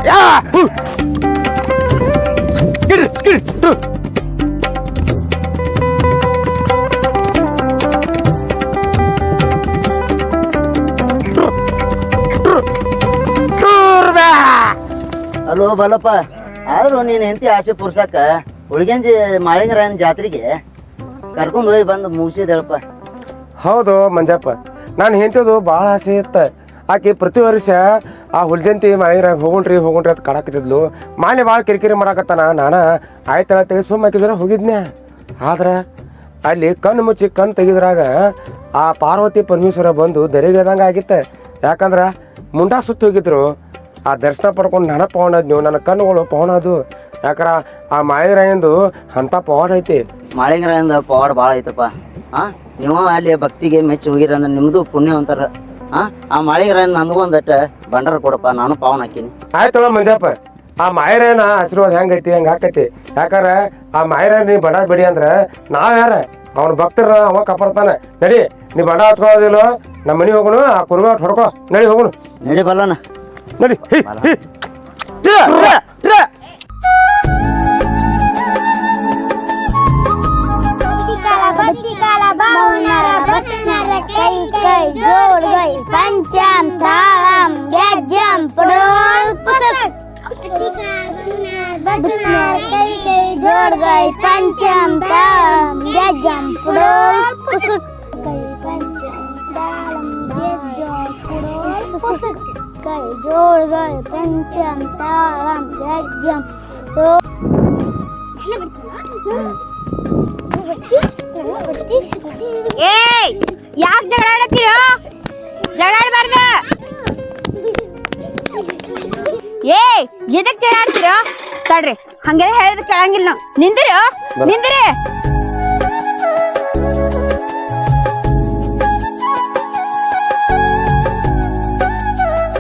Hello ಬಲಪ್ಪ, ಆದ್ರೂ ನೀನ್ ಹೆಂಡತಿ ಆಸೆ ಪುರ್ಸಕ್ಕ ಹುಳಿಗಂಜಿ ಮಾಳಿಂಗರಾಯನ ಜಾತ್ರೆಗೆ ಕರ್ಕೊಂಡು ಹೋಗಿ ಬಂದು ಮುಗಿಸಿದಳಪ್ಪ. ಹೌದು ಮಂಜಪ್ಪ, ನಾನು ಹೆಂಡತಿದು ಭಾಳ ಆಸೆ ಇತ್ತ. ಆಕೆ ಪ್ರತಿ ವರ್ಷ ಆ ಹುಲ್ಜಂತಿ ಮಾಳಿಂಗರಾಯ ಹೋಗುಣ್ರಿ ಅಂತ ಕಾಡಾಕತ್ತಿದ್ಲು. ಮಾನ್ಯ ಭಾಳ ಕಿರಿಕಿರಿ ಮಾಡಾಕತ್ತಾನ. ನಾನು ಆಯ್ತಳ ತೆಗೆದು ಸುಮ್ಮ ಹಾಕಿದ್ರ ಹೋಗಿದ್ನ್ಯಾ. ಆದ್ರೆ ಅಲ್ಲಿ ಕಣ್ಣು ಮುಚ್ಚಿ ಕಣ್ಣು ತೆಗಿದ್ರಾಗ ಆ ಪಾರ್ವತಿ ಪರಮೇಶ್ವರ ಬಂದು ದರಿಗದಂಗೆ ಆಗಿತ್ತೆ. ಯಾಕಂದ್ರೆ ಮುಂಡಾ ಸುತ್ತಿ ಹೋಗಿದ್ರು. ಆ ದರ್ಶನ ಪಡ್ಕೊಂಡು ನನ್ನ ಪವನ ನೀವು ನನ್ನ ಕಣ್ಣುಗಳು ಪವನ ಅದು. ಯಾಕಂದ್ರೆ ಆ ಮಾಳಿಂಗರಾಯಂದು ಅಂತ ಪವಾಡ ಐತಿ. ಮಾಳಿಂಗರಾಯಂದ ಪವಾಡ ಭಾಳ ಐತಪ್ಪ. ನೀವು ಅಲ್ಲಿ ಭಕ್ತಿಗೆ ಮೆಚ್ಚಿ ಹೋಗಿರ ಅಂದ್ರೆ ನಿಮ್ದು ಪುಣ್ಯ ಅಂತಾರ. ಆ ಮಾಳಿಂಗರಾಯನ್ ನನಗೊಂದಟ್ಟ ಬಂಡಾರ ಕೊಡಪ್ಪ, ನಾನು ಪಾವನ ಹಾಕಿನಿ. ಆಯ್ತಲ್ಲ ಮಂಜಪ್ಪ, ಆ ಮಾಳಿಂಗರಾಯನ ಆಶೀರ್ವಾದ ಹೆಂಗೈತಿ ಹಂಗ ಆಕೈತಿ. ಯಾಕಂದ್ರೆ ಆ ಮಾಳಿಂಗರಾಯನ್ ನೀ ಬಂಡಾರ ಬಿಡಿ ಅಂದ್ರೆ ನಾವ್ ಯಾರ ಅವ್ನ ಭಕ್ತರ ಅವ ಕಾಪಾಡ್ತಾನೆ. ನಡಿ, ನೀ ಬಂಡ ಹಚ್ಕೊಳ್ಳೋದಿಲ್ಲ, ನಮ್ಮ ಮನೆ ಹೋಗೋಣ. ಆ ಕುರುಗ ಹೊಡ್ಕೊ, ನಡಿ ಹೋಗೋಣ. ನಡಿ ಬಲ್ಲಣ್ಣ, ನಡಿ. पंचम तालम गजम पड़ोल पुसक जोड़ गई पंचम तालम गजम पड़ोल पुसक पंचम तालम गजम पड़ोल पुसक जोड़ गई पंचम तालम गजम तो ಯಾಕೆ ಜಗಳ ಆಡತ್ತೀರೋ? ಜಗಳ ಆಡಬಾರ್ದ. ಎದಕ್ ಜಗಳ ಆಡ್ತೀರೋ? ತಡ್ರಿ, ಹಂಗೆ ಹೇಳಿದ್ರೆ ಕೇಳಂಗಿಲ್ಲ ನಾವು. ನಿಂದಿರೋ, ನಿಂದಿರಿ.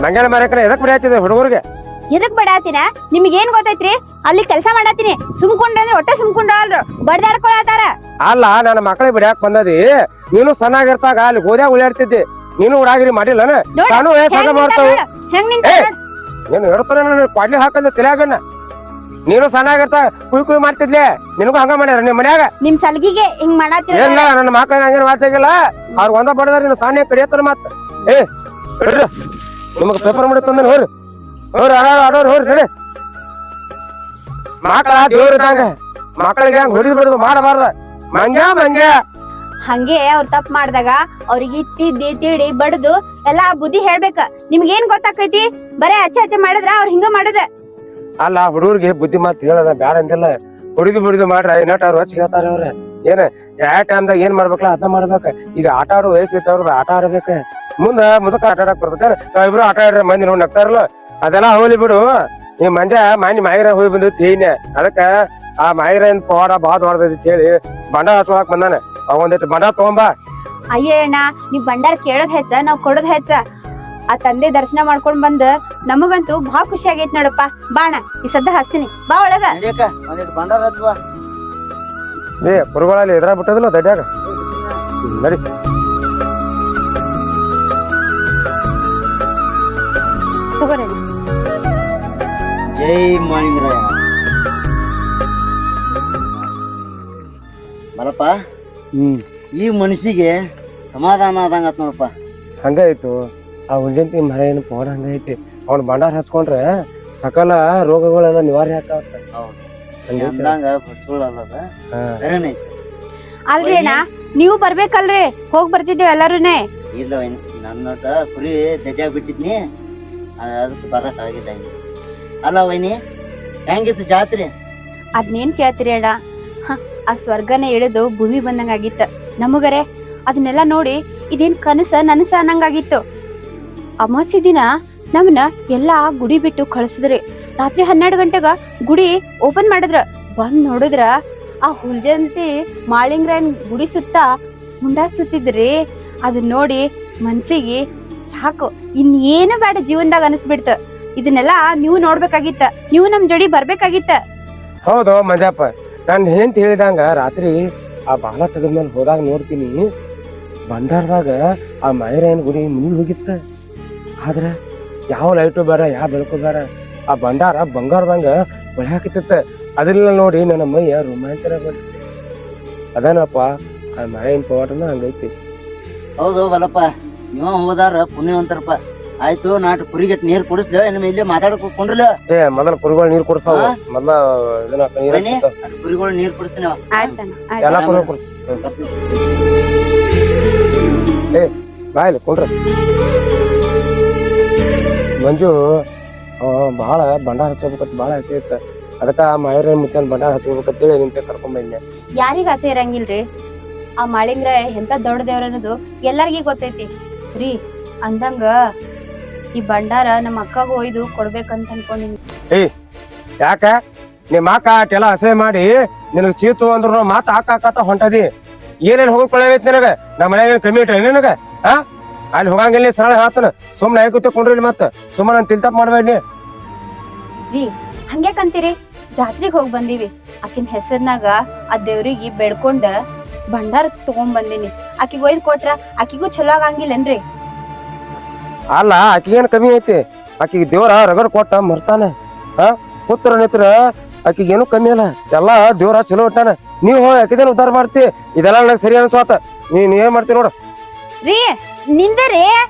ಮಂಗ್ಯಾನ ಮಾರಕನ ಎದಕ್ ಬಿಡಾತಿದೆ ಹುಡುಗರಿಗೆ? ಎದಕ್ ಬಡಾತಿನ? ನಿಮ್ಗೆ ಏನ್ ಗೊತ್ತೈತ್ರಿ? ಅಲ್ಲಿ ಕೆಲಸ ಮಾಡಾತೀನಿ. ಸುಮ್ಕೊಂಡ್ರೆ ಒಟ್ಟೆ ಸುಮ್ಕೊಂಡ್ರ ಬಡ್ದಾಡ್ಕೊಳತಾರ. ಅಲ್ಲ, ನನ್ನ ಮಕ್ಕಳಿಗೆ ಬಿಡ್ಯಾಕ್ ಬಂದದಿ. ನೀನು ಸಣ್ಣಾಗಿರ್ತಾಗ ಅಲ್ಲಿ ಗೋದ್ಯಾಗ ಉಳಿಯಾಡ್ತಿದ್ದಿ. ನೀನು ಉಡಾಗಿರಿ ಮಾಡಿಲ್ಲ. ನಾನು ವಯಸ್ಸಾಗ ಮಾಡ್ತಾವ. ನೀನು ಹೇಳ್ತಾನೆ ಕ್ವಾಡ್ಲಿ ಹಾಕಂದ ತಿಳಿಯಾಗಣ್ಣ. ನೀನು ಸಣ್ಣಾಗಿರ್ತಾ ಕುಯ್ ಮಾಡ್ತಿದ್ಲೆ. ನಿನಗೂ ಹಂಗ ಮಾಡ್ಯಾರ ನಿಮ್ ಮನ್ಯಾಗ. ನಿಮ್ ಸಲ್ಗಿಗೆ ಹಿಂಗ್ ಮಾಡಾತಿರ? ಇಲ್ಲ, ನನ್ನ ಮಕ್ಕಳಿಗೆ ಹಂಗೇನು ವಾಚಾಗಿಲ್ಲ. ಅವ್ರ ಒಂದ ಬಡದಾರ ನೀನು ಸಣ್ಣ ಕಡಿಯತ್ತಾರ ಮತ್ತ. ನಿಮಗ್ ಪೇಪರ್ ಮಾಡಿ ತಂದ ಹೋರಿ ಹೋರಿ ಆಡೋರು ಹೋರಿ. ನಡಿ, ಮಕ್ಕಳ ದೇವ್ರ ಇದ್ದಂಗ ಮಕ್ಕಳಿಗೆ ಹಂಗ ಹೊಡಿದ್ ಬಿಡುದು ಮಾಡಬಾರ್ದ. ಮಂಗ್ಯ ಹಂಗೆ ಅವ್ರ ತಪ್ಪು ಮಾಡ್ದಾಗ ಅವ್ರಿಗೆ ತಿದ್ದಿ ತಿಳಿ ಬಡ್ದು ಎಲ್ಲಾ ಬುದ್ಧಿ ಹೇಳ್ಬೇಕ. ನಿಮ್ಗೇನ್ ಗೊತ್ತಾಕೈತಿ? ಬರೇ ಅಚ್ಚ ಮಾಡಿದ್ರ ಅವ್ರ ಹಿಂಗ ಮಾಡುದ. ಅಲ್ಲ, ಹುಡುಗರಿಗೆ ಬುದ್ಧಿ ಮಾತು ಹೇಳದ ಬ್ಯಾಡ ಅಂತಿಲ್ಲ. ಹೊಡಿದು ಮಾಡ್ರ ಇನ್ನಟ್ ಅವ್ರು ಹಚ್ಚಿ ಹೇಳ್ತಾರ. ಅವ್ರ ಏನ ಯಾವ ಟೈಮ್ದಾಗ ಏನ್ ಮಾಡ್ಬೇಕಲ್ಲ ಅದ ಮಾಡ್ಬೇಕ. ಈಗ ಆಟ ಆಡೋ ವಯಸ್ಸು ಇತ್ತವ್ರ ಆಟ ಆಡ್ಬೇಕ. ಮುದಕ ಆಟ ಆಡಕ್ ಬರ್ಬೇಕಾರ. ನಾವಿಬ್ರು ಆಟ ಆಡ್ರ ಮಂದಿ ನೋಡ್ ನಗ್ತಾರಲ್ಲ. ಅದೆಲ್ಲ ಹೋಗ್ಲಿ ಬಿಡು. ಈ ಮಂಜ ಮಾಯಿರ ಹೋಗಿ ಬಂದು ತೇಯ್ನ. ಅದಕ್ಕ ಆ ಮಾಯಿರ ಪವಾಡ ಬಾಳ ದೊಡ್ಡದೈತಿ ಹೇಳಿ ಬಂಡ ಹಚ್ಕೊಳಕ್ ಬಂದಾನ. ಒಂದಿಟ್ಟು ಬಂಡ ತಗೊಂಬಾ. ಅಯ್ಯ ಅಣ್ಣ, ನೀವ್ ಬಂಡಾರ ಕೇಳೋದ್ ಹೆಚ್ಚ, ನಾವ್ ಕೊಡೋದ್ ಹೆಚ್ಚ. ಆ ತಂದೆ ದರ್ಶನ ಮಾಡ್ಕೊಂಡ್ ಬಂದ್ ನಮಗಂತೂ ಬಹಳ ಖುಷಿ ಆಗೈತಿ ನೋಡಪ್ಪ. ಬಾಣ ಈ ಸದ್ದ ಹಚ್ತೀನಿ, ಬಾ ಒಳಗ. ಬಂಡಾರ ಹಚ್ಚುವ. ಕುರುಗಳಲ್ಲಿ ಎದ್ರ ಬಿಟ್ಟದಿಲ್ಲ ದಡ್ಯಾಗ. ನಡಿ. ತಗೋರಿ. ಜೈ ಮಾಳಿಂಗರಾಯ. ಬಲಪ್ಪ, ಈ ಮನುಷ್ಯಗೆ ಸಮಾಧಾನ ಆದಂಗ ಆತ್ ನೋಡಪ್ಪ. ಹಂಗಾಯ್ತು. ಆ ಹುಲ್ಜಂತಿ ಮರ ಏನು ಪವಾಡ ಹಂಗೈತಿ. ಅವ್ನ ಬಂಡಾರ ಹಚ್ಕೊಂಡ್ರೆ ಸಕಲ ರೋಗಗಳೆಲ್ಲ ನಿವಾರಣೆ ಆಗ್ತಾವ. ಅಲ್ರಿ ಅಣ್ಣ, ನೀವು ಬರ್ಬೇಕಲ್ರಿ? ಹೋಗ್ ಬರ್ತಿದ್ದೇವೆ ಎಲ್ಲಾರುನೇ. ಇಲ್ಲ, ನನ್ನ ಕುರಿ ದಡ್ಯಾಗ ಬಿಟ್ಟಿದ್ನಿ, ಅದಕ್ಕೆ ಬರಕ್ ಆಗಿಲ್ಲ. ಅಲ್ಲ ವೈನಿ, ಹೆಂಗಿತ್ತು ಜಾತ್ರೆ? ಅದ್ನೇನ್ ಕೇಳ್ತೀರಿ ಅಣ್ಣ? ಆ ಸ್ವರ್ಗನೇ ಇಳಿದು ಭೂಮಿ ಬಂದಂಗ ಆಗಿತ್ತ ನಮಗರೆ. ಅದನ್ನೆಲ್ಲ ನೋಡಿ ಇದೇನ್ ಕನಸ ನನಸ ಅನ್ನಂಗಾಗಿತ್ತು. ಅಮಾವಾಸ್ಯೆ ದಿನ ನಮ್ಮನ್ನ ಎಲ್ಲಾ ಗುಡಿ ಬಿಟ್ಟು ಕಳ್ಸಿದ್ರಿ. ರಾತ್ರಿ 12 ಗಂಟೆಗ ಗುಡಿ ಓಪನ್ ಮಾಡಿದ್ರ. ಬಂದ್ ನೋಡಿದ್ರ ಆ ಹುಲ್ಜಂತಿ ಮಾಳಿಂಗರಾಯನ್ ಗುಡಿ ಸುತ್ತ ಮುಂಡಾ ಸುತ್ತಿದ್ರಿ. ಅದನ್ನ ನೋಡಿ ಮನ್ಸಿಗೆ ಸಾಕು, ಇನ್ನೇನು ಬೇಡ ಜೀವನದಾಗ ಅನಿಸ್ಬಿಡ್ತ. ಇದನ್ನೆಲ್ಲಾ ನೀವು ನೋಡ್ಬೇಕಾಗಿತ್ತ, ನೀವು ನಮ್ ಜೋಡಿ ಬರ್ಬೇಕಾಗಿತ್ತ. ಹೌದು ಮಂಜಪ್ಪ, ನಾನು ಏನ್ ಹೇಳಿದಂಗ ರಾತ್ರಿ ಆ ಬಾಲ ತೆಗದ್ಮೇಲೆ ಹೋದಾಗ ನೋಡ್ತೀನಿ ಬಂಡಾರದಾಗ ಆ ಮಾಯಿರಾಯನ ಗುಡಿ ಮುಗಿ ಹೋಗಿತ್ತ. ಆದ್ರ ಯಾವ ಲೈಟು ಬೇಡ, ಯಾವ ಬೆಳಕು ಬೇಡ, ಆ ಭಂಡಾರ ಬಂಗಾರದಂಗ ಹೊಳ್ಯಾಕತ್ತಿತ್ತ. ಅದನ್ನ ನೋಡಿ ನನ್ನ ಮೈಯ ರೋಮಾಂಚನ ಬಂದಿತ್ತು. ಅದೇನಪ್ಪ ಆ ಮಳೆயின் ಪವಾಡನ ಹಂಗೈತಿ. ಹೌದು ಬಲಪ್ಪ, ನೀವು ಹೋದಾರ ಪುಣ್ಯವಂತರಪ್ಪ. ಆಯ್ತು, ನಾಟ್ ಕುರಿಗೆಟ್ ನೀರ್ ಕುಡಿಸ್ಲ ನಿಮ್ಮ ಇಲ್ಲಿ ಮಾತಾಡಕ್ ಕುಂಡ್ರಲ್ಲ. ಏ ಮೊದಲ ಕುರಿಗಳು ನೀರ್ ಕುಡ್ಸಾವ, ಮೊದ್ಲ ಇದನ್ನ ಕುರಿಗಳು ನೀರ್ ಕುಡಿಸ್ತೀನಿ. ಎಲ್ಲಾ ಕುರಿ ಕುಡ್ಸ. ಏ ಬಾಯ್ಲಿ ಕುಂಡ್ರ. ಮಂಜು ಬಹಳ ಭಂಡಾರ ಹಚ್ಕೋಬೇಕಂತ ಬಹಳ ಆಸೆ ಇತ್ತ. ಅದಕ್ಕ ಮಾಯರ ಮುತ್ತನ್ ಭಂಡಾರ ಹಚ್ಕೋಬೇಕಂತೇಳಿ ನಿಂತೆ ಕರ್ಕೊಂಡ್ ಬಂದೆ. ಯಾರಿಗ ಆಸೆ ಇರಂಗಿಲ್ರಿ? ಆ ಮಾಳಿಂಗ್ರ ಎಂತ ದೊಡ್ಡ ದೇವ್ರ ಅನ್ನೋದು ಎಲ್ಲಾರ್ಗಿ ಗೊತ್ತೈತಿ ರೀ. ಅಂದಂಗ ಈ ಭಂಡಾರ ನಮ್ಮ ಅಕ್ಕಗ ಒಯ್ದು ಕೊಡ್ಬೇಕಂತ ಅನ್ಕೊಂಡಿನಿ. ಯಾಕ ನಿಮ್ ಅಕ್ಕ ಅಷ್ಟೆಲ್ಲ ಅಸಹ್ಯ ಮಾಡಿ ನಿನಗ್ ಚೀತು ಅಂದ್ರು ಮಾತು ಹಾಕಾಕತ್ತ ಹೊಂಟದಿ. ಏನೇನ್ ಹೋಗ್ಕೊಳ್ಳೈತಿ ನಿನಗ? ನಮ್ಮ ಮನ್ಯಾಗ ಕಮ್ಮಿ ಇಟ್ಟ ನಿನಗ? ಅಲ್ಲಿ ಹೋಗಂಗಿಲ್ಲ, ಸರಳ ಹೇಳ್ತಾನ. ಸುಮ್ನೆ ಐಕುತ್ತೆ ಕೊಂಡ್ರಿ ಮತ್ತ ಸುಮ್ಮನೆ ನಾನು ತಿಳ್ತಪ್ ಮಾಡ್ಬೇಡಿ ರೀ. ಹಂಗ್ಯಾಕಂತೀರಿ? ಜಾತ್ರೆಗೆ ಹೋಗಿ ಬಂದೀವಿ. ಆಕಿನ ಹೆಸರ್ನಾಗ ಆ ದೇವ್ರಿಗೆ ಬೇಡ್ಕೊಂಡ ಭಂಡಾರ ತಗೊಂಡ್ ಬಂದಿನಿ. ಆಕಿಗೆ ಒಯ್ದು ಕೊಟ್ರ ಆಕಿಗೂ ಚಲೋ ಆಗಂಗಿಲ್ಲನ್ರಿ? ಅಲ್ಲ, ಆಕಿಗೇನ್ ಕಮ್ಮಿ ಐತಿ? ಆಕಿಗೆ ದೇವ್ರ ರಗಡ್ ಕೊಟ್ಟ ಮರ್ತಾನ. ಪುತ್ರ ನಿತ್ರ ಆಕಿಗೇನು ಕಮ್ಮಿ ಅಲ್ಲ. ಎಲ್ಲಾ ದೇವ್ರ ಚಲೋ ಇಟ್ಟಾನ. ನೀವ್ ಹೋಗಿ ಆಕಿದೇನ್ ಉದ್ದಾರ ಮಾಡ್ತಿ? ಇದೆಲ್ಲ ನಂಗೆ ಸರಿ ಅನ್ಸ್ವಾತ. ನೀನ್ ಏನ್ ಮಾಡ್ತಿ ನೋಡು ರೀ. ನಿಂದರಿ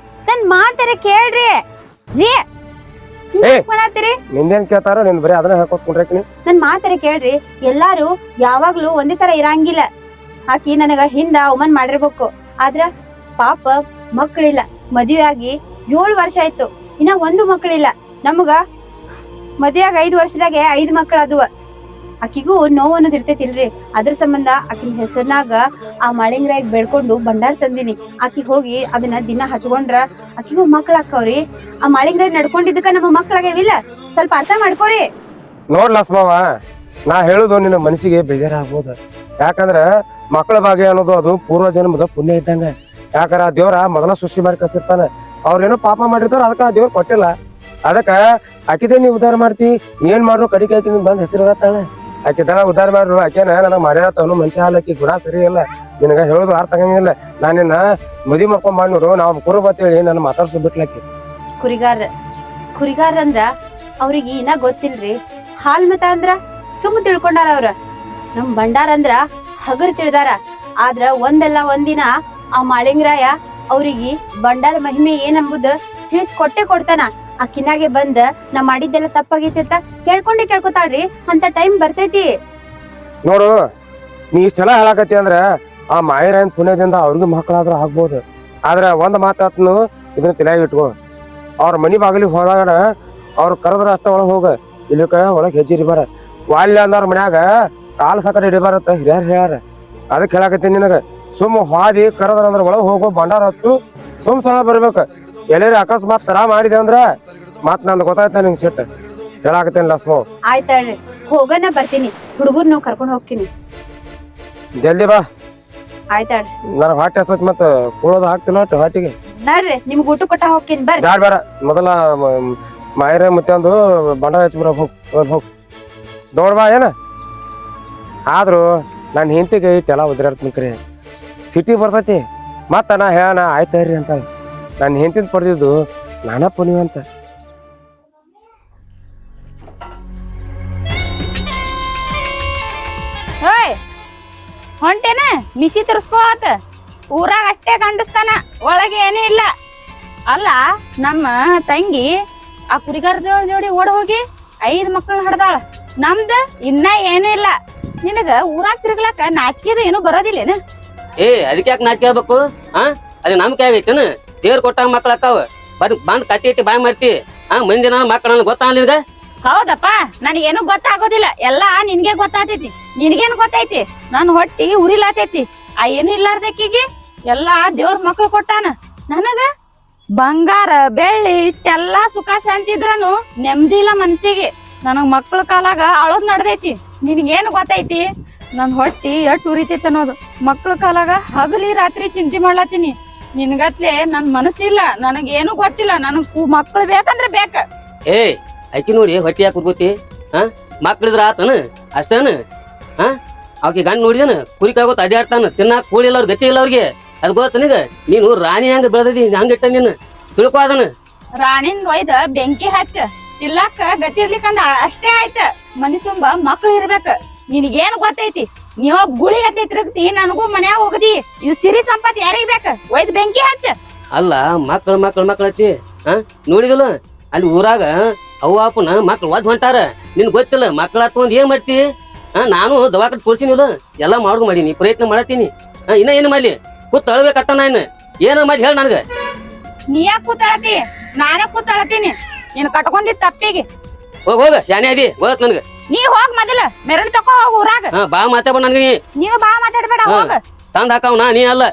ನನ್ ಮಾತಾರ ಕೇಳ್ರಿ ರೀ. ನಿಂದೇನ್ ಕೇಳ್ತಾರ? ನಿನ್ ಬರೀ ಅದನ್ನ ಹಾಕೋತ್ಕೊಂಡ್ರಿ. ನನ್ ಮಾತಾರ ಕೇಳ್ರಿ. ಎಲ್ಲಾರು ಯಾವಾಗ್ಲೂ ಒಂದೇ ತರ ಇರಂಗಿಲ್ಲ. ಆಕಿ ನನಗ ಹಿಂದ ಅವಮಾನ ಮಾಡಿರ್ಬೇಕು. ಆದ್ರ ಪಾಪ ಮಕ್ಕಳಿಲ್ಲ. ಮದುವೆ ಆಗಿ 7 ವರ್ಷ ಆಯ್ತು, ಇನ್ನ ಒಂದು ಮಕ್ಕಳಿಲ್ಲ. ನಮಗ ಮದುವೆಯಾಗ 5 ವರ್ಷದಾಗೆ 5 ಮಕ್ಕಳು ಅದುವ. ಆಕಿಗೂ ನೋವು ಅನ್ನೋದ್ ಇರ್ತೈತಿಲ್ರಿ. ಅದ್ರ ಸಂಬಂಧ ಆಕಿನ ಹೆಸರ್ನಾಗ ಆ ಮಾಳಿಂಗ್ರಾಯಿಗ್ ಬೇಡ್ಕೊಂಡು ಭಂಡಾರ ತಂದಿನಿ. ಆಕಿ ಹೋಗಿ ಅದನ್ನ ದಿನ ಹಚ್ಕೊಂಡ್ರ ಆಕಿಗೂ ಮಕ್ಳ ಹಾಕವ್ರಿ. ಆ ಮಾಳಿಂಗ್ರಾಯ್ ನಡ್ಕೊಂಡಿದ್ದಕ್ಕ ನಮ್ಮ ಮಕ್ಳಾಗ್ಯಾವಿಲ್ಲ. ಸ್ವಲ್ಪ ಅರ್ಥ ಮಾಡ್ಕೋರಿ. ನೋಡ್ಲ ಸ್ಮಾವ, ನಾ ಹೇಳುದು ನಿನ್ನ ಮನಸ್ಸಿಗೆ ಬೇಜಾರಾಗ್ಬೋದ. ಯಾಕಂದ್ರ ಮಕ್ಕಳ ಭಾಗ್ಯ ಅನ್ನೋದು ಅದು ಪೂರ್ವ ಜನ್ಮದ ಪುಣ್ಯ ಇದ್ದಂಗ. ಯಾಕಂದ್ರ ಆ ದೇವ್ರ ಮೊದಲ ಸೃಷ್ಟಿ ಮಾಡಿ ಕಸಿರ್ತಾನ. ಅವ್ರೇನೋ ಪಾಪ ಮಾಡಿರ್ತಾರ, ಅದಕ್ಕ ಆ ದೇವ್ರ ಕೊಟ್ಟಿಲ್ಲ. ಅದಕ್ಕ ಆಕಿದೇ ನೀ ಉದ್ಧಾರ ಮಾಡ್ತಿ. ಏನ್ ಮಾಡ್ರು ಕಡಿಕೆ ಆಕಿ ಬಂದ್ ಹೆಸರುತ್ತಾಳ. ಆಕಿ ದನ ಉದ್ಧಾರ ಮಾಡ್ರು. ಆಕೆನ ನನಗ್ ಮಾಡ್ಯಾತವನು ಮನುಷ್ಯ ಹಾಲಕ್ಕಿ ಗುಣ ಸರಿ ಇಲ್ಲ. ನಿನಗ ಹೇಳುದು ಅರ್ಥ ಆಗಂಗಿಲ್ಲ. ನಾನ್ ನಿನ್ನ ಮದಿ ಮಾಡ್ಕೊಂಡ್ ಮಾಡಿ ನೋಡು, ನಾವ್ ಕುರುಬತ್ತೇಳಿ ನನ್ನ ಮಾತಾಡ್ಸೋ ಬಿಟ್ಲಾಕಿ. ಕುರಿಗಾರ ಅಂದ್ರ ಅವ್ರಿಗೆ ಇನ್ನ ಗೊತ್ತಿಲ್ರಿ. ಹಾಲ್ ಮತ ಅಂದ್ರ ಸುಮ್ ತಿಳ್ಕೊಂಡಾರ ಅವ್ರ. ನಮ್ ಭಂಡಾರ ಅಂದ್ರ ಹಗರ್ ತಿಳಿದಾರ. ಆದ್ರ ಒಂದಲ್ಲ ಒಂದಿನ ಆ ಮಾಳಿಂಗ್ರಾಯ ಅವ್ರಿಗೆ ಭಂಡಾರ ಮಹಿಮೆ ಏನಂಬುದು ತಿಳಿಸ್ಕೊಟ್ಟೆ ಕೊಡ್ತಾನ. ಆ ಕಿನ್ನಾಗೆ ಬಂದ ನಾ ಮಾಡಿದ್ದೆಲ್ಲ ತಪ್ಪಾಗೈತಿ ಅಂತ ಕೇಳ್ಕೊತಾಳ್ರಿ. ಅಂತ ಟೈಮ್ ಬರ್ತೈತಿ ನೋಡು. ನೀ ಇಷ್ಟೆಲ್ಲ ಹೇಳಾಕತಿ ಅಂದ್ರ ಆ ಮಾಯರಾಯನ್ ಪುಣ್ಯದಿಂದ ಅವ್ರಿಗೂ ಮಕ್ಕಳಾದ್ರ ಆಗ್ಬೋದು. ಆದ್ರ ಒಂದ್ ಮಾತಾತ್ನು ಇದನ್ನ ತಲೆಯಾಗ ಇಟ್ಕೋ. ಅವ್ರ ಮನಿ ಬಾಗಿಲಿಗೆ ಹೋದಾಗ ಅವ್ರ ಕರೆದ್ರ ಅಷ್ಟ ಒಳಗ್ ಹೋಗ, ಇಲ್ಲಿಕ ಒಳಗ್ ಹೆಜ್ಜೆ ಇರಿಬಾರ. ವಾಲ್ಯ ಅಂದವ್ರ ಮನ್ಯಾಗ ಕಾಲ್ ಸಕಟ ಹಿಡಿಬಾರತ್ತ ಹಿರಿಯರ್ ಹೇಳ್ಯಾರ. ಅದಕ್ಕೆ ಹೇಳಾಕತ್ತೀನಿ ನಿನಗ. ಸುಮ್ ಹಾದಿ ಕರೆದ್ರ ಅಂದ್ರ ಒಳಗ್ ಹೋಗೋ ಭಂಡಾರ ಹಚ್ಚು. ಸುಮ್ ಸಲ ಬರ್ಬೇಕ. ಎಲ್ಲೇರಿ ಅಕಸ್ಮಾತ್ ತರ ಮಾಡಿದೆ ಅಂದ್ರ ಮತ್ ನಂದು ಗೊತ್ತಾಯ್ತ ನಿಂಗೆ ಸಿಟ್ಟ. ಹೇಳಾಕತ್ತೇನಿ ಲಸ್ಮೋ. ಆಯ್ತಾಳ್ರಿ, ಹೋಗನ ಬರ್ತೀನಿ. ಹುಡುಗರ್ನು ಕರ್ಕೊಂಡ್ ಹೋಗ್ತೀನಿ. ಜಲ್ದಿ ಬಾ. ಆಯ್ತಾಳ್ರಿ. ನನಗ್ ಹೊಟ್ಟೆ ಹಸ್ತೈತಿ, ಮತ್ತ ಕೂಳೋದು ಹಾಕ್ತಿಲ್ಲ ಹೊಟ್ಟಿಗೆ. ನೋಡ್ರಿ, ನಿಮ್ಗೆ ಊಟ ಕೊಟ್ಟ ಹೋಗ್ತೀನಿ. ಬರ್ರಿ. ಬೇಡ ಮೊದಲ ಮಾಯರ ಮುತ್ತಂದು ಭಂಡಾರ ಹಚ್ಚಿ ಬರ. ಹೋಗ್ ದೌಡ್ ಬಾ. ಏನ ಆದ್ರೂ ನನ್ನ ಹೆಂಡತಿಗೆ ಇಟ್ಟೆಲ್ಲ ಉದ್ರಾಡ್ತೀನಿ. ಸಿಟಿ ಬರ್ತೈತಿ ಮತ್ತ ನಾ ಹೇಳ ಆಯ್ತಾರ್ರಿ ಅಂತ. ನನ್ನ ಹೆಂಡತಿನ ಪಡೆದಿದ್ದು ನಾನಾ ಪುಣ್ಯ ಅಂತ. ಹೊಂಟೇನ ಮಿಸಿ ತರ್ಸ್ಕೋತ ಊರಾಗ ಅಷ್ಟೇ ಕಂಡಿಸ್ತಾನ, ಒಳಗೆ ಏನೂ ಇಲ್ಲ. ಅಲ್ಲ, ನಮ್ಮ ತಂಗಿ ಆ ಕುರಿಗಾರ ಜೋಡಿ ಓಡ್ ಹೋಗಿ 5 ಮಕ್ಕಳನ್ನ ಹಡ್ದಾಳ. ನಮ್ದ ಇನ್ನ ಏನೂ ಇಲ್ಲ. ನಿನಗ ಊರಾಗ ತಿರ್ಗ್ಲಾಕ ನಾಚಿಕೆದು ಏನು ಬರೋದಿಲ್ಲೇನ? ಅದಕ್ಕೆ ಯಾಕೆ ನಾಚಿಕೆ ಆಗ್ಬೇಕು? ಅದು ನಮ್ ಕೈ ಆಗೈತೇನ? ದೇವ್ರ ಕೊಟ್ಟಾಗ ಮಕ್ಳ ಅಕ್ಕಾವ. ಬಂದ್ ಕತ್ತಿ ಐತಿ ಬಾಯ್ ಮಾಡ್ತಿ. ಮಂದಿನ ಮಕ್ಕಳ ಗೊತ್ತಾಗಲ್ಲ ನಿನಗ? ಹೌದಪ್ಪ, ನನಗೇನು ಗೊತ್ತಾಗೋದಿಲ್ಲ. ಎಲ್ಲಾ ನಿನ್ಗೆ ಗೊತ್ತಾತೈತಿ. ನಿನ್ಗೇನು ಗೊತ್ತೈತಿ? ನನ್ ಹೊಟ್ಟಿ ಉರಿಲಾತೈತಿ. ಆ ಏನು ಇಲ್ಲಾರ್ದಕ್ಕಿಗೆ ಎಲ್ಲಾ ದೇವ್ರ ಮಕ್ಳು ಕೊಟ್ಟಾನ. ನನಗ ಬಂಗಾರ ಬೆಳ್ಳಿ ಇಷ್ಟೆಲ್ಲಾ ಸುಖ ಶಾಂತಿದ್ರನು ನೆಮ್ಮದಿ ಇಲ್ಲ ಮನ್ಸಿಗೆ. ನನಗ್ ಮಕ್ಳ ಕಾಲಾಗ ಅಳೋದ್ ನಡ್ದೈತಿ. ನಿನ್ಗೇನು ಗೊತ್ತೈತಿ? ನನ್ ಹೊಟ್ಟಿ ಎಷ್ಟ್ ಉರಿತೈತಿ ಅನ್ನೋದು. ಮಕ್ಳ ಕಾಲಾಗ ಹಗಲಿ ರಾತ್ರಿ ಚಿಂತೆ ಮಾಡ್ಲತ್ತೀನಿ. ನಿನ್ಗತ್ಲೆ ನನ್ ಮನಸ್ಸಿಲ್ಲ. ನನಗೇನು ಗೊತ್ತಿಲ್ಲ. ನನಗ್ ಮಕ್ಳು ಬೇಕಂದ್ರೆ ಬೇಕ. ಅಕ್ಕಿ ನೋಡಿ ಹೊಟ್ಟಿ ಯಾಕೆ ಉರ್ಗೋತಿ? ಮಕ್ಳಿದ್ರ ಆತನ ಅಷ್ಟೇನ? ಅವಕ್ಕೆ ಗಂಡ ನೋಡಿದನ ಕುರಿ ಕಾಗೋತ್ ಅಡ್ಯಾಡ್ತಾನ. ತಿನ್ನಾಕ ಕೂಳಿಲ್ಲ ಅವ್ರ ಗತಿ ಇಲ್ಲ ಅವ್ರಿಗೆ. ಅದ್ ಗೊತ್ತ ನಿಗ? ನೀನು ರಾಣಿ ಹಂಗ ಬೆಳೆದಿ ಹಂಗ ಇಟ್ಟ ನೀನು ತಿಳ್ಕೊ ಅದನ್ನ. ರಾಣಿನ್ ಒಯ್ದ ಬೆಂಕಿ ಹಚ್ಚ ಇಲ್ಲಕ್ಕ ಗತಿ ಇರ್ಲಿಕ್ಕಂದ ಅಷ್ಟೇ ಆಯ್ತ. ಮನಿ ತುಂಬಾ ಮಕ್ಳು ಇರ್ಬೇಕ. ನಿನಗೇನ್ ಗೊತ್ತೈತಿ? ನೀವ ಗುಳಿಗತ್ತೆ ತಿರುಗ್ತಿ, ನನಗೂ ಮನ್ಯಾಗ ಹೋಗದಿ. ಇದು ಸಿರಿ ಸಂಪತ್ ಯಾರಿಗ್ ಬೇಕ? ಒಯ್ದ್ ಬೆಂಕಿ ಹಚ್ಚ. ಅಲ್ಲ ಮಕ್ಳು ಐತಿ ನೋಡಿದಲ್ಲ ಅಲ್ಲಿ ಊರಾಗ ಅವ್ವ ಅಪ್ಪನ ಮಕ್ಳು ಒದ್ ಹೊಂಟಾರ. ನಿನ್ ಗೊತ್ತಿಲ್ಲ ಮಕ್ಳ ತಗೊಂಡ್ ಏನ್ ಮಾಡ್ತಿ? ನಾನು ದವಾಖಾನೆ ತೋರ್ಸಿನಿಲ್ಲ, ಎಲ್ಲಾ ಮಾಡುದು ಮಾಡೀನಿ, ಪ್ರಯತ್ನ ಮಾಡತ್ತೀನಿ. ಇನ್ನ ಏನ್ ಮಾಡ್ಲಿ? ಕೂತ್ ಅಳ್ಬೇಕಟ್ಟ ನಾನು ಏನ ಮಾಡಿ ಹೇಳ ನನ್ಗ. ನೀ ಯಾಕೆ ಕೂತಾಳತಿ? ನಾನೇ ಕೂತಾಳತೀನಿ. ನೀನ್ ಕಟ್ಕೊಂಡಿದ್ ತಪ್ಪಿಗೆ. ಹೋಗ ಶಾನೆ ಅದಿ ಗೊತ್ತ ನನ್ಗ. ನೀ ಹೋಗ್ ಮೊದಲ ಮೆರಳು ತಕೋ ಹೋಗ್ ಊರಾಗ. ಬಾ ಮಾತಾಡ ನನ್ಗ. ನೀವು ಬಾ ಮಾತಾಡ್ಬೇಡ, ಹೋಗ. ತಂದ್ ಹಾಕವ್ ನೀ ಅಲ್ಲ.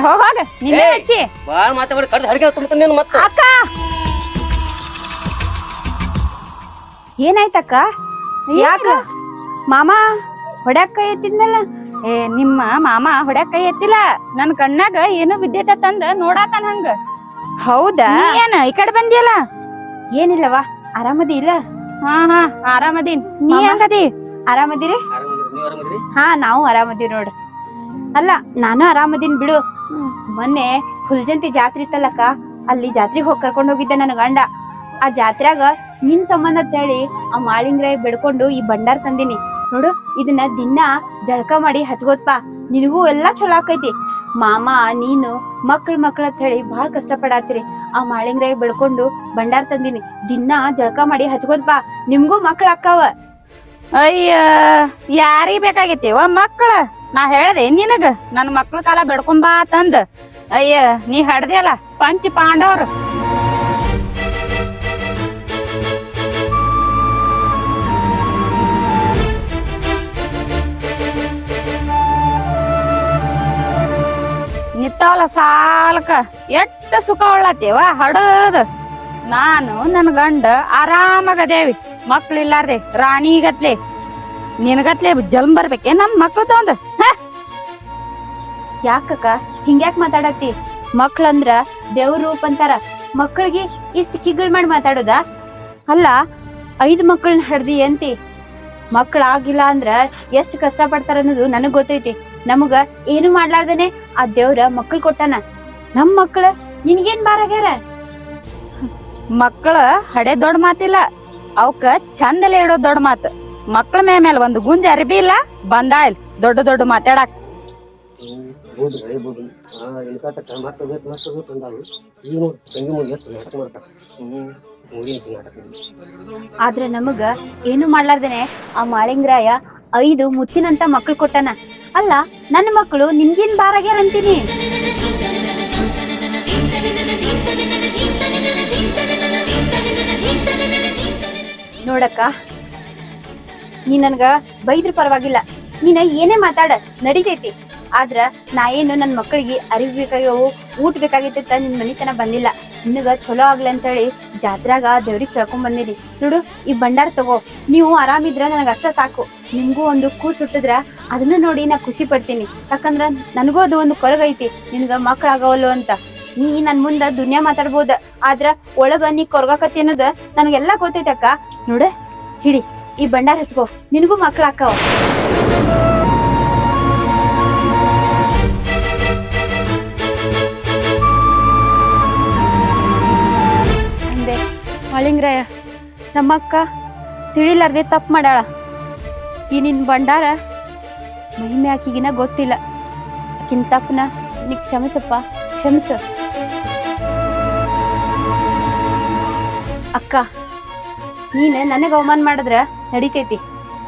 ಹೋಗ ನಿನ್ನೆ ಹಚ್ಚಿ ಬಾಳ್ ಮಾತಾಡ ಕಡ್ದು ಹಡ್ಗೆ ತುಂಬ್ತಾನೆ ನೀನು ಮತ್ತೆ. ಅಕ್ಕ ಏನಾಯ್ತಕ್ಕ? ಯಾಕ ಮಾಮ ಹೊಡ್ಯಾಕ ಕೈ ಎತ್ತಿದ್ನಲ್ಲ? ನಿಮ್ಮ ಮಾಮ ಹೊಡ್ಯಾಕ ಕೈ ಎತ್ತಿಲ್ಲ. ನನ್ ಕಣ್ಣಾಗ ಏನೋ ಬಿದ್ದೈತ ತಂದ ನೋಡಾತಾನ ಹಂಗ. ಹೌದಾ? ನೀ ಏನ ಈ ಕಡೆ ಬಂದಿಯಲ್ಲ? ಏನಿಲ್ಲವಾ, ಆರಾಮದಿ ಇಲ್ಲ? ಹಾ ಆರಾಮದೀನ್. ನೀ ಮಾಮ? ಹೆಂಗದಿ? ಆರಾಮದಿರಿ? ಹಾ ನಾವು ಆರಾಮದೀವಿ ನೋಡ್ರಿ. ಅಲ್ಲ ನಾನು ಆರಾಮದೀನ್ ಬಿಡು. ಮೊನ್ನೆ ಹುಲ್ಜಂತಿ ಜಾತ್ರೆ ಇತ್ತಲ್ಲಕ್ಕ, ಅಲ್ಲಿ ಜಾತ್ರೆಗೆ ಹೋಗಿ ಕರ್ಕೊಂಡ್ ಹೋಗಿದ್ದೆ ನನ್ನ ಗಂಡ. ಆ ಜಾತ್ರೆಗ ನಿನ್ ಸಂಬಂಧ ಅಂತ ಹೇಳಿ ಆ ಮಾಳಿಂಗ್ರಾಯ ಬೆಡ್ಕೊಂಡು ಈ ಭಂಡಾರ ತಂದಿನಿ ನೋಡು. ಇದನ್ನ ದಿನ ಜಳಕ ಮಾಡಿ ಹಚ್ಕೋತ್ಪಾ, ನಿನಗೂ ಎಲ್ಲಾ ಚಲೋ ಆಕೈತಿ. ಮಾಮ ನೀನು ಮಕ್ಳ ಅಂತ ಹೇಳಿ ಬಹಳ ಕಷ್ಟ ಪಡಾತಿರಿ. ಆ ಮಾಳಿಂಗ್ರಾಯ ಬೆಡ್ಕೊಂಡು ಭಂಡಾರ ತಂದಿನಿ, ದಿನ ಜಳಕ ಮಾಡಿ ಹಚ್ಕೋತ್ಪಾ, ನಿಮ್ಗೂ ಮಕ್ಳ ಅಕ್ಕಾವ. ಅಯ್ಯ ಯಾರಿಗ್ ಬೇಕಾಗೈತಿ ಮಕ್ಳ? ನಾ ಹೇಳ್ದೆ ನಿನಗ ನನ್ ಮಕ್ಳ ಕಾಲ ಬೆಡ್ಕೊಂಬಾ ತಂದ. ಅಯ್ಯ ನೀ ಹಡ್ದೆಲ್ಲ ಪಂಚ ಪಾಂಡವ್ರು. ನಿತ್ತವಲ್ಲ ಸಾಲ್ಕ ಎಷ್ಟ ಸುಖ ಉಳ್ಳತ್ತೇವ ಹಡದ. ನಾನು ನನ್ ಗಂಡ ಆರಾಮಾಗದೇವಿ, ಮಕ್ಳಿಲ್ಲಾರ್ದೆ ರಾಣಿಗತ್ಲೆ. ನಿನಗತ್ಲೆ ಜಲ್ಮ್ ಬರ್ಬೇಕೆ ನಮ್ ಮಕ್ಳು ತಗೊಂಡ್? ಯಾಕಕ್ಕ ಹಿಂಗ್ಯಾಕ್ ಮಾತಾಡತ್ತಿ? ಮಕ್ಳಂದ್ರ ದೇವ್ರ ರೂಪ ಅಂತಾರ, ಮಕ್ಕಳಿಗೆ ಇಷ್ಟ ಕಿಗ್ಗಳ್ ಮಾಡಿ ಮಾತಾಡೋದ? ಅಲ್ಲ 5 ಮಕ್ಕಳನ್ನ ಹಡ್ದಿ ಅಂತಿ, ಮಕ್ಳಾಗಿಲ್ಲ ಅಂದ್ರ ಎಷ್ಟ್ ಕಷ್ಟ ಪಡ್ತಾರ ಅನ್ನೋದು ನನಗ್ ಗೊತ್ತೈತಿ. ನಮಗ ಏನು ಮಾಡ್ಲಾರ್ದನೆ ಆ ದೇವ್ರ ಮಕ್ಳು ಕೊಟ್ಟಾನ. ನಮ್ ಮಕ್ಳ ನಿನ್ಗೇನ್ ಬಾರಾಗ್ಯಾರ? ಮಕ್ಕಳ ಹಡೆ ದೊಡ್ಡ ಮಾತಿಲ್ಲ, ಅವಕ್ಕ ಚಂದಲೆ ಇಡೋ ದೊಡ್ಡ ಮಾತು. ಮಕ್ಳ ಮೇಲೆ ಒಂದು ಗುಂಜ ಅರಿಬಿ ಇಲ್ಲ ಬಂದಾಯ್ಲ್ ದೊಡ್ಡ ಮಾತಾಡಕ್. ಆದ್ರ ನಮಗ ಏನು ಮಾಡ್ಲಾರ್ದೇನೆ ಆ ಮಾಳಿಂಗ್ರಾಯ 5 ಮುತ್ತಿನಂತ ಮಕ್ಳು ಕೊಟ್ಟಾನ. ಅಲ್ಲ ನನ್ನ ಮಕ್ಕಳು ನಿಮ್ಗೇನ್ ಬಾರಾಗ್ಯಾರ ಅಂತೀನಿ? ನೋಡಕ್ಕ, ನೀ ನನ್ಗ ಬೈದ್ರ ಪರವಾಗಿಲ್ಲ, ನೀನ ಏನೇ ಮಾತಾಡ ನಡಿತೈತಿ. ಆದ್ರ ನಾ ಏನು ನನ್ ಮಕ್ಕಳಿಗೆ ಅರಿವು ಬೇಕಾಗ್ಯವು, ಊಟ ಬೇಕಾಗೈತಿ ಅಂತ ನಿನ್ ಮನಿತನ ಬಂದಿಲ್ಲ. ನಿನಗ ಚಲೋ ಆಗ್ಲಿ ಅಂತ ಹೇಳಿ ಜಾತ್ರಾಗ ದೇವ್ರಿಗೆ ಕೇಳ್ಕೊಂಡ್ ಬಂದಿನಿ ನೋಡು. ಈ ಭಂಡಾರ ತಗೋ, ನೀವು ಆರಾಮಿದ್ರ ನನಗ ಅಷ್ಟ ಸಾಕು. ನಿಮ್ಗೂ ಒಂದು ಕೂಸು ಹುಟ್ಟಿದ್ರ ಅದನ್ನ ನೋಡಿ ನಾ ಖುಷಿ ಪಡ್ತೀನಿ. ಯಾಕಂದ್ರ ನನಗೂ ಅದು ಒಂದು ಕೊರಗೈತಿ, ನಿನ್ಗ ಮಕ್ಳಾಗವಲ್ಲು ಅಂತ. ನೀ ನನ್ ಮುಂದ ದುನಿಯಾ ಮಾತಾಡ್ಬೋದ, ಆದ್ರ ಒಳಗ ನೀ ಕೊರಗಾಕತಿ ಅನ್ನೋದ ನನಗೆಲ್ಲಾ ಗೊತ್ತೈತಿ ಅಕ್ಕ. ನೋಡ ಹಿಡಿ ಈ ಭಂಡಾರ ಹಚ್ಕೋ, ನಿನಗೂ ಮಕ್ಳ ಅಕ್ಕವ. ಅಂದೆ ಮಾಳಿಂಗ್ರಾಯ, ನಮ್ಮಕ್ಕ ತಿಳಿಲಾರ್ದೆ ತಪ್ಪು ಮಾಡ್ಯಾಳ. ಈ ನಿನ್ ಭಂಡಾರ ಮಹಿಮೆ ಆಕಿಗಿನ ಗೊತ್ತಿಲ್ಲ. ಆಕಿನ ತಪ್ಪನ ನೀ ಕ್ಷಮಿಸಪ್ಪ, ಕ್ಷಮಿಸ. ಅಕ್ಕ, ನೀನ್ ನನಗ ಅವಮಾನ ಮಾಡಿದ್ರ ನಡಿತೈತಿ,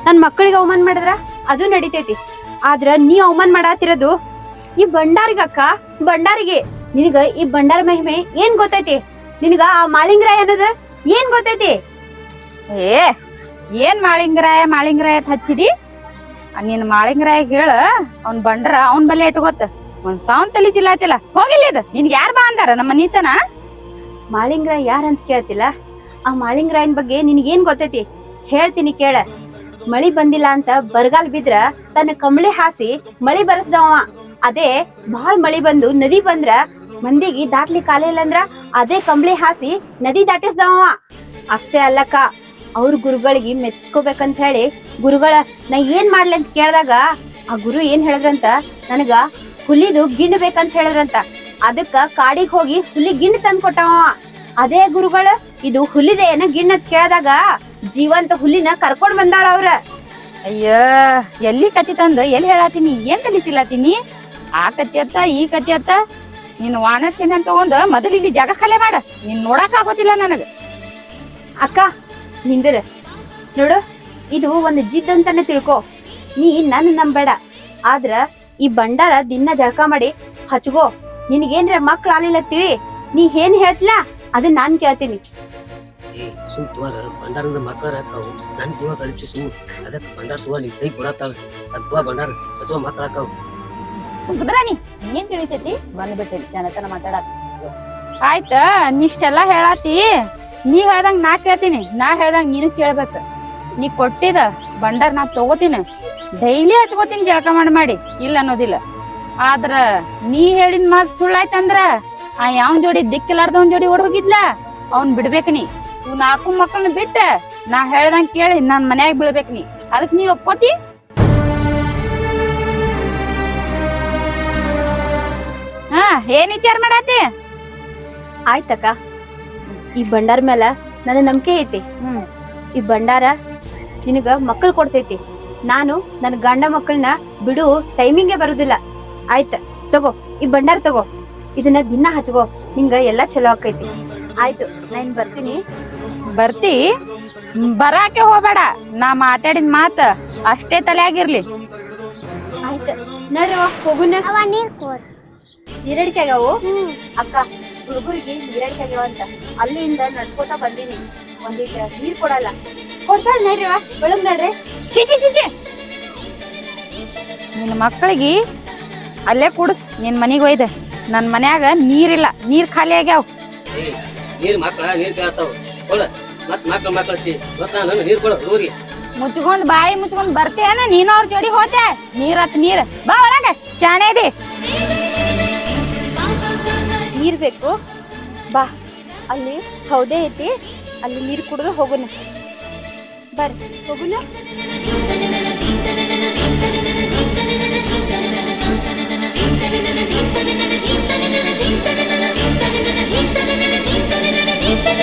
ನನ್ ಮಕ್ಕಳಿಗೆ ಅವಮಾನ ಮಾಡಿದ್ರ ಅದು ನಡಿತೈತಿ. ಆದ್ರ ನೀ ಅವಮಾನ ಮಾಡಾತಿರೋದು ಈ ಭಂಡಾರಿಗೆ ಅಕ್ಕ, ಭಂಡಾರಿಗೆ. ನಿನಗ ಈ ಭಂಡಾರ ಮಹಿಮೆ ಏನ್ ಗೊತ್ತೈತಿ? ನಿನಗ ಆ ಮಾಳಿಂಗ್ರಾಯ ಅನ್ನೋದ ಏನ್ ಗೊತ್ತೈತಿ? ಏನ್ ಮಾಳಿಂಗ್ರಾಯ ಹಚ್ಚಿದಿ? ನೀನ್ ಮಾಳಿಂಗ್ರಾಯ ಹೇಳ, ಅವ್ನ್ ಬಂಡ್ರ ಅವ್ನ್ ಬಲ್ಲೆ ಇಟ್ಕೋತ ಒಂದ್ ಸಾವನ್ ತಲಿತಿಲ್ಲ. ಹೋಗಿಲ್ಲ ಇದು ನಿನ್ಗೆ ಯಾರ್ ಬಾ ಅಂದಾರ ನಮ್ಮ ನೀತನ? ಮಾಳಿಂಗ್ರಾಯ ಯಾರಂತ ಕೇಳ್ತಿಲ್ಲ. ಆ ಮಾಳಿಂಗ್ರಾಯನ್ ಬಗ್ಗೆ ನಿನಗೇನ್ ಗೊತ್ತೈತಿ ಹೇಳ್ತೀನಿ ಕೇಳ. ಮಳಿ ಬಂದಿಲ್ಲ ಅಂತ ಬರಗಾಲ್ ಬಿದ್ರ ತನ್ನ ಕಂಬಳಿ ಹಾಸಿ ಮಳಿ ಬರಸ್ದವ. ಅದೇ ಬಹಳ ಮಳಿ ಬಂದು ನದಿ ಬಂದ್ರ ಮಂದಿಗೆ ದಾಟ್ಲಿ ಕಾಲ ಇಲ್ಲ ಅಂದ್ರ ಅದೇ ಕಂಬಳಿ ಹಾಸಿ ನದಿ ದಾಟಿಸ್ದವ. ಅಷ್ಟೇ ಅಲ್ಲಕ್ಕ, ಅವ್ರ ಗುರುಗಳಿಗೆ ಮೆಚ್ಕೋಬೇಕಂತ ಹೇಳಿ ಗುರುಗಳ ನಾ ಏನ್ ಮಾಡ್ಲಿ ಅಂತ ಕೇಳ್ದಾಗ ಆ ಗುರು ಏನ್ ಹೇಳಿದ್ರಂತ, ನನಗ ಹುಲಿದು ಗಿಂಡ್ ಬೇಕಂತ ಹೇಳಿದ್ರಂತ. ಅದಕ್ಕ ಕಾಡಿಗೆ ಹೋಗಿ ಹುಲಿ ಗಿಂಡ್ ತಂದ್ ಕೊಟ್ಟವ. ಅದೇ ಗುರುಗಳ ಇದು ಹುಲಿದೆ ಏನ ಗಿಣ್ಣತ್ ಕೇಳಿದಾಗ ಜೀವಂತ ಹುಲಿನ ಕರ್ಕೊಂಡ್ ಬಂದಾರ ಅವ್ರ. ಅಯ್ಯ ಎಲ್ಲಿ ಕತ್ತಿ ತಂದು ಎಲ್ಲಿ ಹೇಳಾತೀನಿ ಏನ್ ಕಲಿತಿಲ್ಲತೀನಿ ಆ ಕತ್ತಿ ಅತ್ತ ಈ ಕತ್ತಿ ಅತ್ತ ನೀನು ವಾನರ್ಸಿನ ತಗೊಂಡ್ ಮೊದಲು ಇಲ್ಲಿ ಜಾಗ ಖಾಲಿ ಮಾಡ ನೀನ್ ನೋಡಕ್ ಆಗೋದಿಲ್ಲ ನನಗ. ಅಕ್ಕ ನಿಂದಿರ ನೋಡು, ಇದು ಒಂದು ಜಿದ್ ಅಂತಾನೆ ತಿಳ್ಕೊ. ನೀ ನನ್ ನಂಬೇಡ, ಆದ್ರ ಈ ಬಂಡಾರ ದಿನ ಜಳಕ ಮಾಡಿ ಹಚ್ಕೋ. ನಿನಗೇನ್ರ ಮಕ್ಳು ಆಲಿಲ್ಲ ತಿಳಿ, ನೀ ಏನ್ ಹೇಳ್ತಿಲ್ಲ ಅದನ್ನ ನಾನ್ ಕೇಳ್ತೀನಿ. ಸುಮ್ತುವಾರ ಬಂಡಾರದ ಮಕ್ಕಳ ಹಾಕಾವು ನನ್ ಜೀವ ಕಲಿತಿ ಸುಮ್ ಅದಕ್ಕೆ ಬಂಡಾರ ತುವ ನಿಮ್ ಕೈ ಕೊಡತ್ತಾಳ ಅದ್ವಾ ಬಂಡಾರ ಅಜ್ವ ಮಕ್ಕಳ ಹಾಕಾವು. ಸುಮ್ಕುದ್ರಾನಿ ಏನ್ ತಿಳಿತೈತಿ ಬಂದ್ಬಿಟ್ಟೈತಿ ಜನತನ ಮಾತಾಡತ್. ಆಯ್ತ ನಿಷ್ಟೆಲ್ಲಾ ಹೇಳಾತಿ, ನೀ ಹೇಳ್ದಂಗ ನಾ ಕೇಳ್ತೀನಿ, ನಾ ಹೇಳ್ದಂಗ ನೀನು ಕೇಳ್ಬೇಕ. ನೀ ಕೊಟ್ಟಿದ ಬಂಡಾರ ನಾ ತಗೋತೀನಿ, ಡೈಲಿ ಹಚ್ಕೋತೀನಿ ಜಳಕ ಮಾಡಿ ಇಲ್ಲ ಅನ್ನೋದಿಲ್ಲ. ಆದ್ರ ನೀ ಹೇಳಿದ ಮಾತ್ ಸುಳ್ಳಾಯ್ತಂದ್ರ ಆ ಯಾವನ್ ಜೋಡಿ ದಿಕ್ಕಿಲಾರ್ದವನ್ ಜೋಡಿ ಓಡ್ ಹೋಗಿದ್ಲ ಅವ್ನ್ ಬಿಡ್ಬೇಕ ನೀ. ಇವ್ 4 ಮಕ್ಕಳನ್ನ ಬಿಟ್ಟ ನಾ ಹೇಳ್ದಂಗ ಕೇಳಿ ನಾನ್ ಮನ್ಯಾಗ ಬೀಳ್ಬೇಕ ನೀ. ಅದಕ್ ನೀ ಒಪ್ಕೋತಿ? ಹಾ ಏನ್ ವಿಚಾರ ಮಾಡಾತಿ? ಆಯ್ತಕ್ಕ, ಈ ಬಂಡಾರ ಮೇಲ ನನ್ನ ನಂಬಿಕೆ ಐತಿ. ಈ ಬಂಡಾರ ನಿನಗ ಮಕ್ಕಳು ಕೊಡ್ತೈತಿ. ನಾನು ನನ್ನ ಗಂಡ ಮಕ್ಕಳನ್ನ ಬಿಡು ಟೈಮಿಂಗೇ ಬರುದಿಲ್ಲ. ಆಯ್ತ ತಗೋ, ಈ ಬಂಡಾರ ತಗೋ, ಇದನ್ನ ದಿನ ಹಚ್ಕೋ, ನಿಂಗ ಎಲ್ಲಾ ಚಲೋ ಆಕೈತಿ. ಆಯ್ತು, ನಾನ್ ಬರ್ತೀನಿ. ಬರ್ತಿ? ಬರಾಕೆ ಹೋಗ್ಬೇಡ, ನಾ ಮಾತಾಡಿದ ಮಾತ ಅಷ್ಟೇ ತಲೆಯಾಗಿರ್ಲಿ. ಆಯ್ತ ನಡ್ರವ ಹೋಗುನ. ಅವ ನೀರ್ ಕೊಡ್. ನೀರಡಿಕೆ ಆಗ್ಯಾವು ಅಕ್ಕ, ಹುಡುಗರಿಗೆ ನೀರಡಿಕೆ ಆಗ್ಯಾವ ಅಂತ ಅಲ್ಲಿಂದ ನಡ್ಕೋತಾ ಬಂದೀನಿ. ಒಂದಿಟ್ಟು ನೀರ್ ಕೊಡಲ್ಲ ಕೊಡ್ತಾಳ ನಡ್ರಿವ, ಬೆಳಗ್ ನಡ್ರಿ. ಛೀ ಛೀ ಛೀ ಛೀ, ನಿನ್ನ ಮಕ್ಕಳಿಗೆ ಅಲ್ಲೇ ಕುಡಿಸ್, ನಿನ್ ಮನಿಗ್ ಒಯ್ದ. ನನ್ ಮನ್ಯಾಗ ನೀರಿಲ್ಲ, ನೀರ್ ಖಾಲಿ ಆಗ್ಯಾವ. ನೀರ್ ಮಕ್ಕಳ ನೀರ್ ಕೇಳ್ತಾವ ಕೊಳ ಮತ್ ಮಕ್ಕಳ್ತಿ ಗೊತ್ತಾ ನನ್ನ ನೀರ್ ಕೊಡ ಊರಿಗೆ. ಮುಚ್ಕೊಂಡ್ ಬಾಯಿ ಮುಚ್ಕೊಂಡ್ ಬರ್ತೇನ ನೀನು ಅವ್ರ ಜೋಡಿ ಹೋತೆ. ನೀರತ್ ನೀರ್ ಬಾ ಒಳಗ ಶಾಣೆ ಇದೆ. ನೀರ್ ಬೇಕು ಬಾ, ಅಲ್ಲಿ ಹೌದೇ ಐತಿ, ಅಲ್ಲಿ ನೀರ್ ಕುಡಿದು ಹೋಗುನ. ಬರ್ರಿ ಹೋಗುನ. ಧಿಂತನ